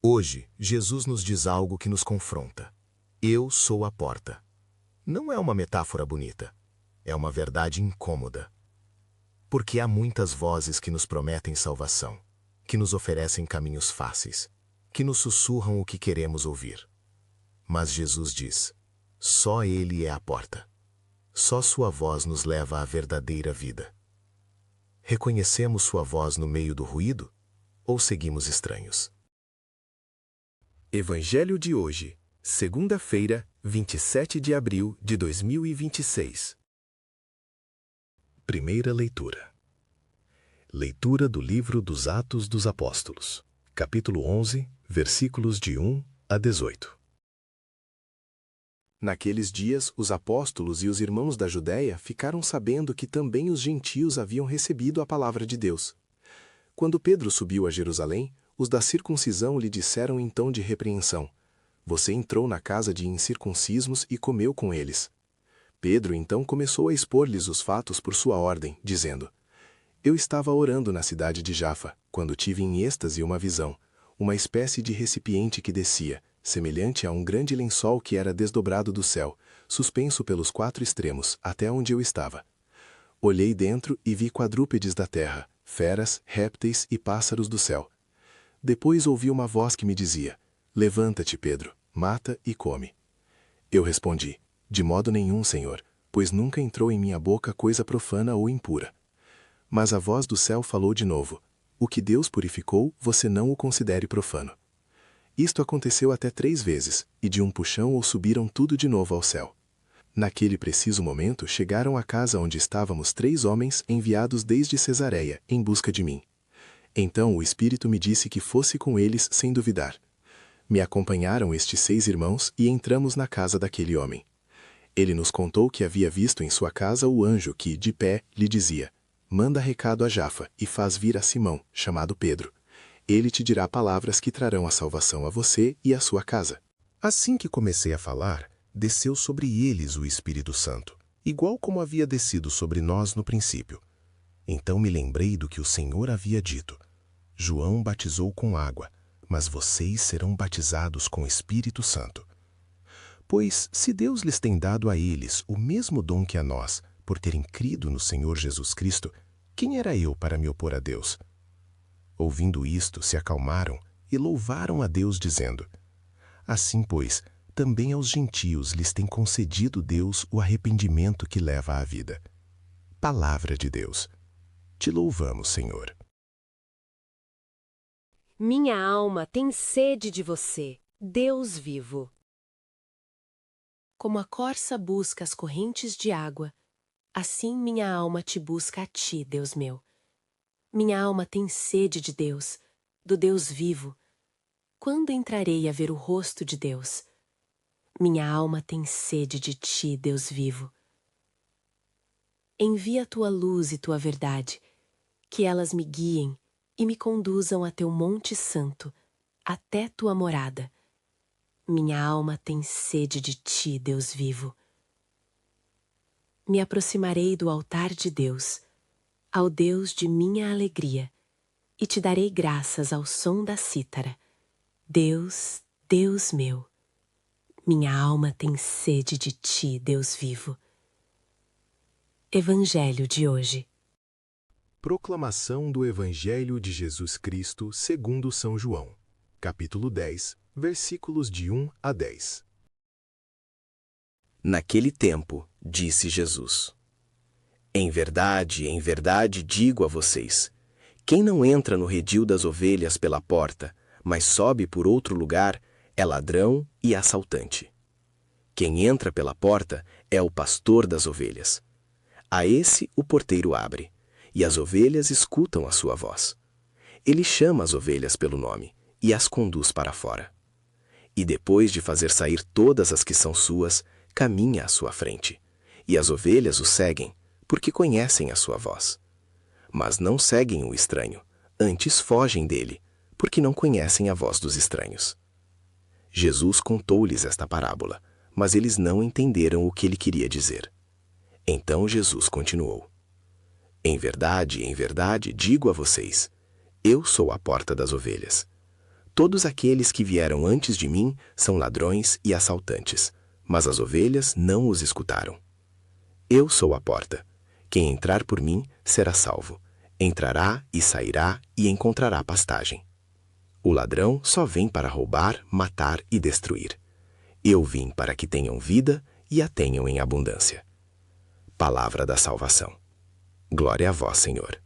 Hoje, Jesus nos diz algo que nos confronta. Eu sou a porta. Não é uma metáfora bonita. É uma verdade incômoda. Porque há muitas vozes que nos prometem salvação, que nos oferecem caminhos fáceis, que nos sussurram o que queremos ouvir. Mas Jesus diz: só Ele é a porta. Só sua voz nos leva à verdadeira vida. Reconhecemos sua voz no meio do ruído ou seguimos estranhos? Evangelho de hoje, segunda-feira, 27 de abril de 2026. Primeira leitura. Leitura do livro dos Atos dos Apóstolos, capítulo 11, versículos de 1 a 18. Naqueles dias, os apóstolos e os irmãos da Judéia ficaram sabendo que também os gentios haviam recebido a palavra de Deus. Quando Pedro subiu a Jerusalém, os da circuncisão lhe disseram em tom de repreensão: você entrou na casa de incircuncismos e comeu com eles. Pedro então começou a expor-lhes os fatos por sua ordem, dizendo: eu estava orando na cidade de Jafa, quando tive em êxtase uma visão, uma espécie de recipiente que descia, semelhante a um grande lençol que era desdobrado do céu, suspenso pelos 4 extremos, até onde eu estava. Olhei dentro e vi quadrúpedes da terra, feras, répteis e pássaros do céu. Depois ouvi uma voz que me dizia: levanta-te, Pedro, mata e come. Eu respondi: de modo nenhum, Senhor, pois nunca entrou em minha boca coisa profana ou impura. Mas a voz do céu falou de novo: o que Deus purificou, você não o considere profano. Isto aconteceu até 3 vezes, e de um puxão ou subiram tudo de novo ao céu. Naquele preciso momento chegaram à casa onde estávamos 3 homens enviados desde Cesareia, em busca de mim. Então o Espírito me disse que fosse com eles sem duvidar. Me acompanharam estes 6 irmãos e entramos na casa daquele homem. Ele nos contou que havia visto em sua casa o anjo que, de pé, lhe dizia: manda recado a Jafa e faz vir a Simão, chamado Pedro. Ele te dirá palavras que trarão a salvação a você e à sua casa. Assim que comecei a falar, desceu sobre eles o Espírito Santo, igual como havia descido sobre nós no princípio. Então me lembrei do que o Senhor havia dito: João batizou com água, mas vocês serão batizados com o Espírito Santo. Pois, se Deus lhes tem dado a eles o mesmo dom que a nós, por terem crido no Senhor Jesus Cristo, quem era eu para me opor a Deus? Ouvindo isto, se acalmaram e louvaram a Deus, dizendo: assim, pois, também aos gentios lhes tem concedido Deus o arrependimento que leva à vida. Palavra de Deus. Te louvamos, Senhor. Minha alma tem sede de você, Deus vivo. Como a corça busca as correntes de água, assim minha alma te busca a ti, Deus meu. Minha alma tem sede de Deus, do Deus vivo. Quando entrarei a ver o rosto de Deus? Minha alma tem sede de ti, Deus vivo. Envia tua luz e tua verdade, que elas me guiem e me conduzam a teu monte santo, até tua morada. Minha alma tem sede de ti, Deus vivo. Me aproximarei do altar de Deus, ao Deus de minha alegria, e te darei graças ao som da cítara. Deus, Deus meu, minha alma tem sede de ti, Deus vivo. Evangelho de hoje. Proclamação do Evangelho de Jesus Cristo segundo São João, capítulo 10, versículos de 1 a 10. Naquele tempo, disse Jesus: em verdade digo a vocês, quem não entra no redil das ovelhas pela porta, mas sobe por outro lugar, é ladrão e assaltante. Quem entra pela porta é o pastor das ovelhas. A esse o porteiro abre, e as ovelhas escutam a sua voz. Ele chama as ovelhas pelo nome e as conduz para fora. E depois de fazer sair todas as que são suas, caminha à sua frente. E as ovelhas o seguem, porque conhecem a sua voz. Mas não seguem o estranho, antes fogem dele, porque não conhecem a voz dos estranhos. Jesus contou-lhes esta parábola, mas eles não entenderam o que ele queria dizer. Então Jesus continuou: em verdade, digo a vocês, eu sou a porta das ovelhas. Todos aqueles que vieram antes de mim são ladrões e assaltantes, mas as ovelhas não os escutaram. Eu sou a porta. Quem entrar por mim será salvo. Entrará e sairá e encontrará pastagem. O ladrão só vem para roubar, matar e destruir. Eu vim para que tenham vida e a tenham em abundância. Palavra da salvação. Glória a vós, Senhor.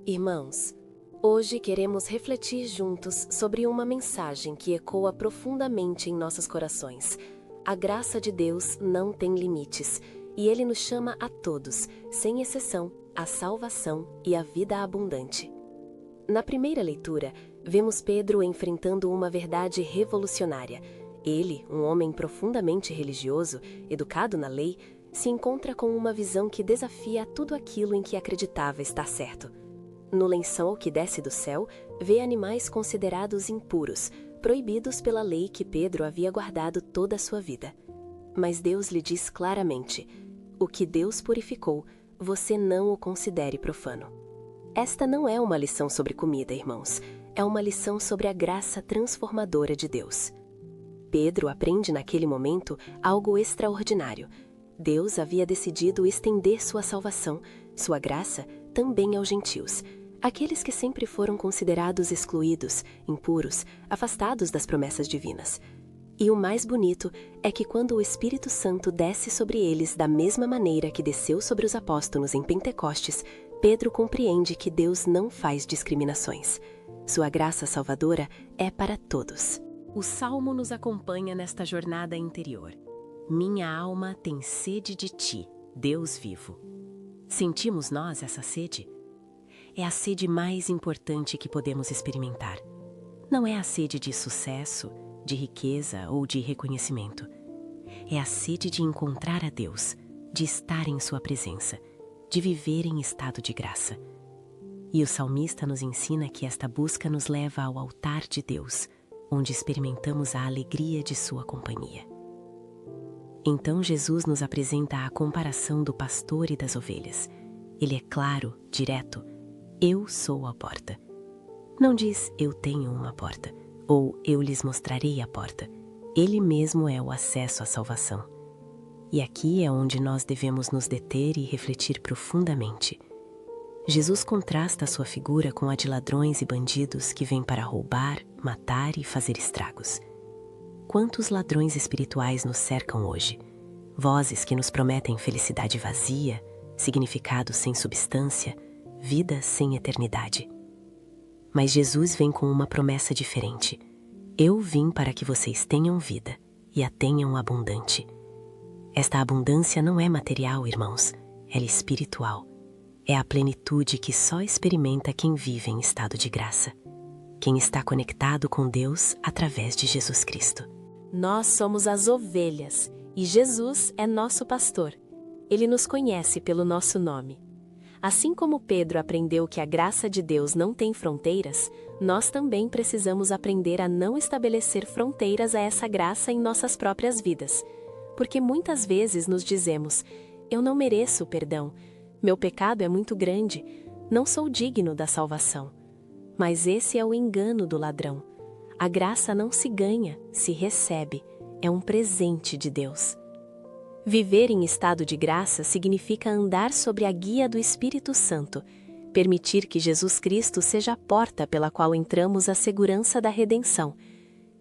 Irmãos, hoje queremos refletir juntos sobre uma mensagem que ecoa profundamente em nossos corações. A graça de Deus não tem limites, e Ele nos chama a todos, sem exceção, à salvação e à vida abundante. Na primeira leitura, vemos Pedro enfrentando uma verdade revolucionária. Ele, um homem profundamente religioso, educado na lei, se encontra com uma visão que desafia tudo aquilo em que acreditava estar certo. No lençol que desce do céu, vê animais considerados impuros, proibidos pela lei que Pedro havia guardado toda a sua vida. Mas Deus lhe diz claramente: o que Deus purificou, você não o considere profano. Esta não é uma lição sobre comida, irmãos. É uma lição sobre a graça transformadora de Deus. Pedro aprende naquele momento algo extraordinário. Deus havia decidido estender sua salvação, sua graça, também aos gentios, aqueles que sempre foram considerados excluídos, impuros, afastados das promessas divinas. E o mais bonito é que quando o Espírito Santo desce sobre eles da mesma maneira que desceu sobre os apóstolos em Pentecostes, Pedro compreende que Deus não faz discriminações. Sua graça salvadora é para todos. O Salmo nos acompanha nesta jornada interior. Minha alma tem sede de ti, Deus vivo. Sentimos nós essa sede? É a sede mais importante que podemos experimentar. Não é a sede de sucesso, de riqueza ou de reconhecimento. É a sede de encontrar a Deus, de estar em sua presença, de viver em estado de graça. E o salmista nos ensina que esta busca nos leva ao altar de Deus, onde experimentamos a alegria de sua companhia. Então Jesus nos apresenta a comparação do pastor e das ovelhas. Ele é claro, direto: eu sou a porta. Não diz eu tenho uma porta, ou eu lhes mostrarei a porta. Ele mesmo é o acesso à salvação. E aqui é onde nós devemos nos deter e refletir profundamente. Jesus contrasta a sua figura com a de ladrões e bandidos que vêm para roubar, matar e fazer estragos. Quantos ladrões espirituais nos cercam hoje? Vozes que nos prometem felicidade vazia, significado sem substância, vida sem eternidade. Mas Jesus vem com uma promessa diferente. Eu vim para que vocês tenham vida e a tenham abundante. Esta abundância não é material, irmãos, ela é espiritual. É a plenitude que só experimenta quem vive em estado de graça. Quem está conectado com Deus através de Jesus Cristo. Nós somos as ovelhas e Jesus é nosso pastor. Ele nos conhece pelo nosso nome. Assim como Pedro aprendeu que a graça de Deus não tem fronteiras, nós também precisamos aprender a não estabelecer fronteiras a essa graça em nossas próprias vidas. Porque muitas vezes nos dizemos: eu não mereço o perdão, meu pecado é muito grande, não sou digno da salvação. Mas esse é o engano do ladrão. A graça não se ganha, se recebe, é um presente de Deus. Viver em estado de graça significa andar sob a guia do Espírito Santo, permitir que Jesus Cristo seja a porta pela qual entramos à segurança da redenção.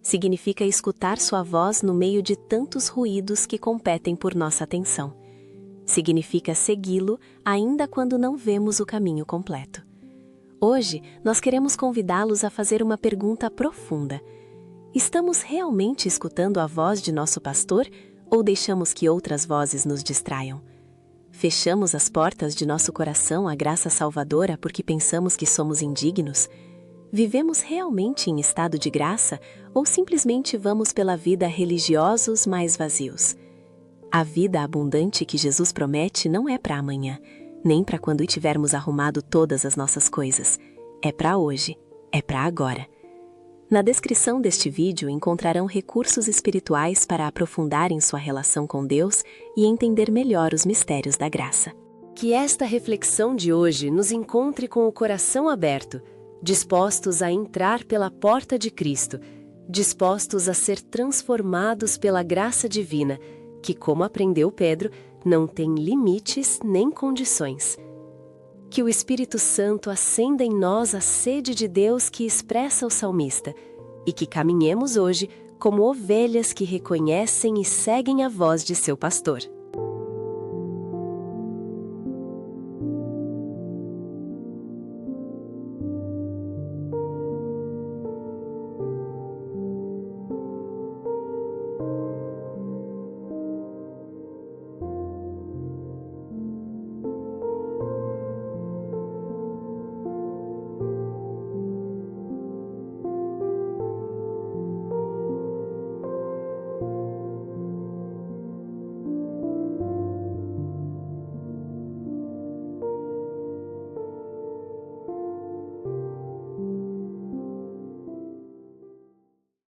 Significa escutar sua voz no meio de tantos ruídos que competem por nossa atenção. Significa segui-lo ainda quando não vemos o caminho completo. Hoje, nós queremos convidá-los a fazer uma pergunta profunda. Estamos realmente escutando a voz de nosso pastor ou deixamos que outras vozes nos distraiam? Fechamos as portas de nosso coração à graça salvadora porque pensamos que somos indignos? Vivemos realmente em estado de graça ou simplesmente vamos pela vida religiosos mais vazios? A vida abundante que Jesus promete não é para amanhã, nem para quando tivermos arrumado todas as nossas coisas. É para hoje, é para agora. Na descrição deste vídeo encontrarão recursos espirituais para aprofundar em sua relação com Deus e entender melhor os mistérios da graça. Que Que esta reflexão de hoje nos encontre com o coração aberto, dispostos a entrar pela porta de Cristo, dispostos a ser transformados pela graça divina, que, como aprendeu Pedro, não tem limites nem condições. Que o Espírito Santo acenda em nós a sede de Deus que expressa o salmista, e que caminhemos hoje como ovelhas que reconhecem e seguem a voz de seu pastor.